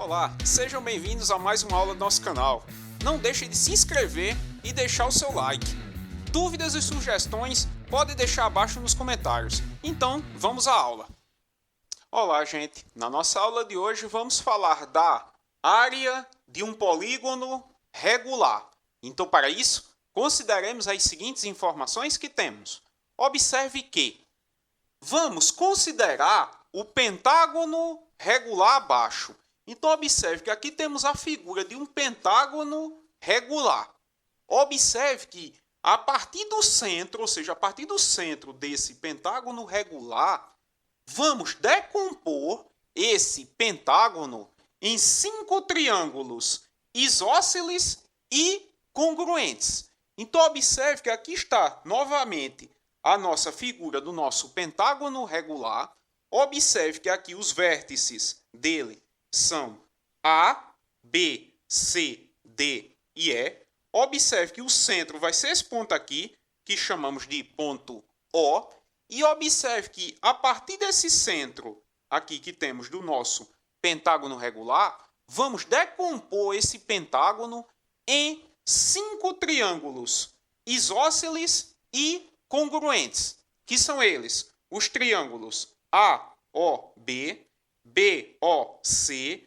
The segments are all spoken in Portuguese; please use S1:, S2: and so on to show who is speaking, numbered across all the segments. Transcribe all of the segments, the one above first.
S1: Olá, sejam bem-vindos a mais uma aula do nosso canal. Não deixe de se inscrever e deixar o seu like. Dúvidas e sugestões pode deixar abaixo nos comentários. Então, vamos à aula. Olá, gente. Na nossa aula de hoje vamos falar da área de um polígono regular. Então, para isso, consideremos as seguintes informações que temos. Observe que vamos considerar o pentágono regular abaixo. Então, observe que aqui temos a figura de um pentágono regular. Observe que a partir do centro, ou seja, a partir do centro desse pentágono regular, vamos decompor esse pentágono em 5 triângulos isósceles e congruentes. Então, observe que aqui está, novamente, a nossa figura do nosso pentágono regular. Observe que aqui os vértices dele são A, B, C, D e E. Observe que o centro vai ser esse ponto aqui, que chamamos de ponto O. E observe que a partir desse centro aqui que temos do nosso pentágono regular, vamos decompor esse pentágono em 5 triângulos isósceles e congruentes, que são eles os triângulos AOB, BOC,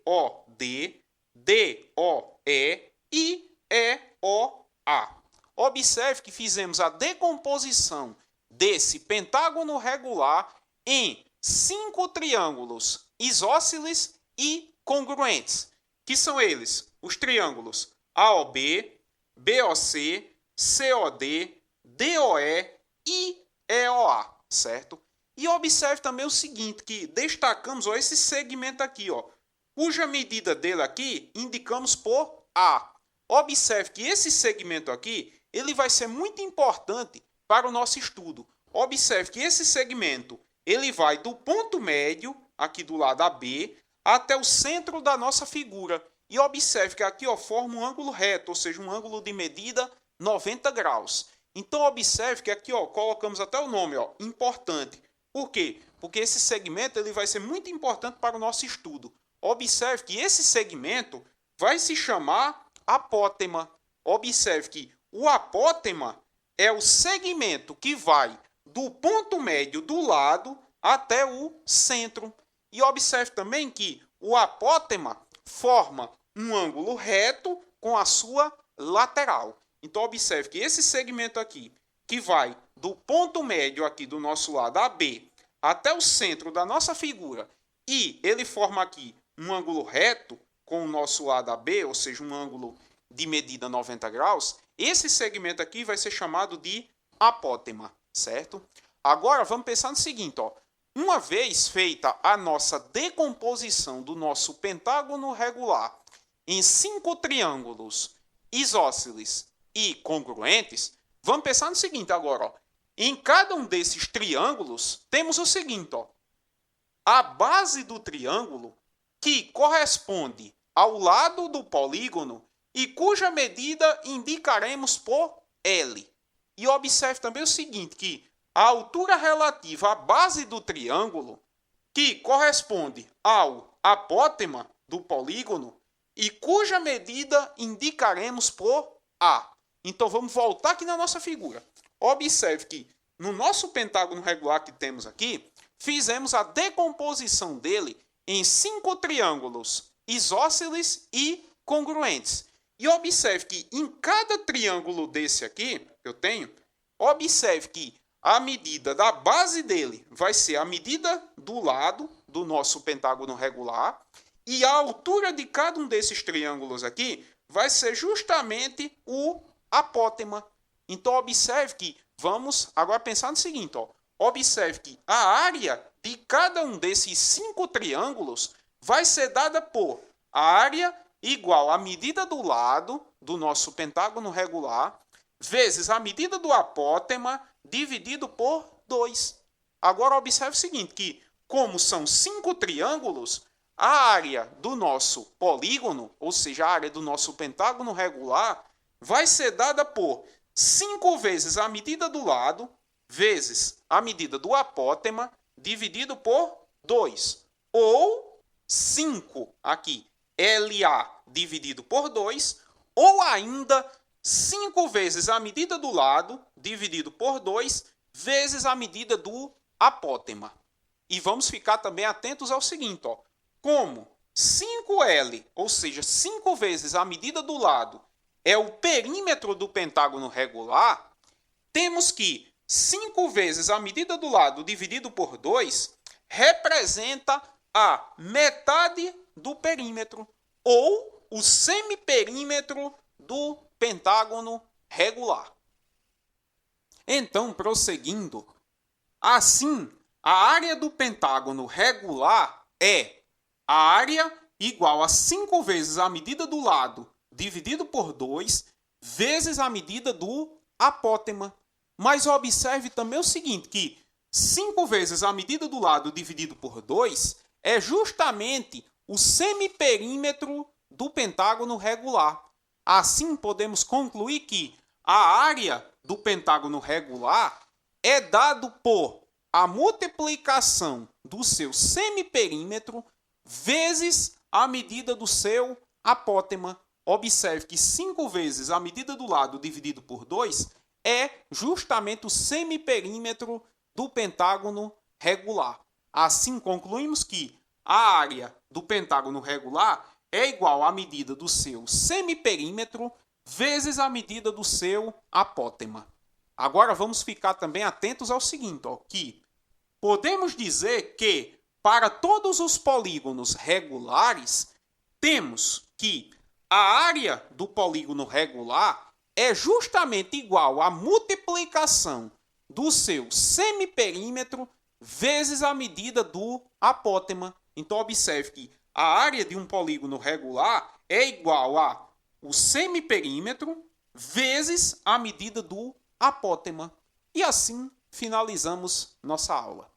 S1: COD, DOE e EOA. Observe que fizemos a decomposição desse pentágono regular em 5 triângulos isósceles e congruentes, que são eles os triângulos AOB, BOC, COD, DOE e EOA, certo? E observe também o seguinte, que destacamos esse segmento aqui, cuja medida dele aqui indicamos por A. Observe que esse segmento aqui, ele vai ser muito importante para o nosso estudo. Observe que esse segmento, ele vai do ponto médio, aqui do lado AB, até o centro da nossa figura. E observe que aqui forma um ângulo reto, ou seja, um ângulo de medida 90 graus. Então, observe que aqui colocamos até o nome, importante. Por quê? Porque esse segmento ele vai ser muito importante para o nosso estudo. Observe que esse segmento vai se chamar apótema. Observe que o apótema é o segmento que vai do ponto médio do lado até o centro. E observe também que o apótema forma um ângulo reto com a sua lateral. Então, observe que esse segmento aqui, que vai do ponto médio aqui do nosso lado AB até o centro da nossa figura, e ele forma aqui um ângulo reto com o nosso lado AB, ou seja, um ângulo de medida 90 graus, esse segmento aqui vai ser chamado de apótema, certo? Agora, vamos pensar no seguinte, uma vez feita a nossa decomposição do nosso pentágono regular em 5 triângulos isósceles e congruentes, vamos pensar no seguinte agora, em cada um desses triângulos, temos o seguinte, a base do triângulo, que corresponde ao lado do polígono e cuja medida indicaremos por L. E observe também o seguinte, que a altura relativa à base do triângulo, que corresponde ao apótema do polígono e cuja medida indicaremos por A. Então, vamos voltar aqui na nossa figura. Observe que no nosso pentágono regular que temos aqui, fizemos a decomposição dele em 5 triângulos isósceles e congruentes. E observe que em cada triângulo desse aqui, que eu tenho, observe que a medida da base dele vai ser a medida do lado do nosso pentágono regular e a altura de cada um desses triângulos aqui vai ser justamente o apótema. Então, observe que vamos agora pensar no seguinte, observe que a área de cada um desses 5 triângulos vai ser dada por a área igual à medida do lado do nosso pentágono regular vezes a medida do apótema dividido por 2. Agora, observe o seguinte, que como são 5 triângulos, a área do nosso polígono, ou seja, a área do nosso pentágono regular, vai ser dada por 5 vezes a medida do lado, vezes a medida do apótema, dividido por 2. Ou 5 aqui, LA dividido por 2, ou ainda 5 vezes a medida do lado dividido por 2 vezes a medida do apótema. E vamos ficar também atentos ao seguinte, ó, como 5L, ou seja, 5 vezes a medida do lado, é o perímetro do pentágono regular, temos que 5 vezes a medida do lado dividido por 2 representa a metade do perímetro, ou o semiperímetro do pentágono regular. Então, prosseguindo, assim, a área do pentágono regular é a área igual a 5 vezes a medida do lado dividido por 2 vezes a medida do apótema. Mas observe também o seguinte, que 5 vezes a medida do lado dividido por 2 é justamente o semiperímetro do pentágono regular. Assim, podemos concluir que a área do pentágono regular é dado por a multiplicação do seu semiperímetro vezes a medida do seu apótema. Observe que 5 vezes a medida do lado dividido por 2 é justamente o semiperímetro do pentágono regular. Assim, concluímos que a área do pentágono regular é igual à medida do seu semiperímetro vezes a medida do seu apótema. Agora vamos ficar também atentos ao seguinte, ó, que podemos dizer que para todos os polígonos regulares, temos que a área do polígono regular é justamente igual à multiplicação do seu semiperímetro vezes a medida do apótema. Então, observe que a área de um polígono regular é igual a o semiperímetro vezes a medida do apótema. E assim finalizamos nossa aula.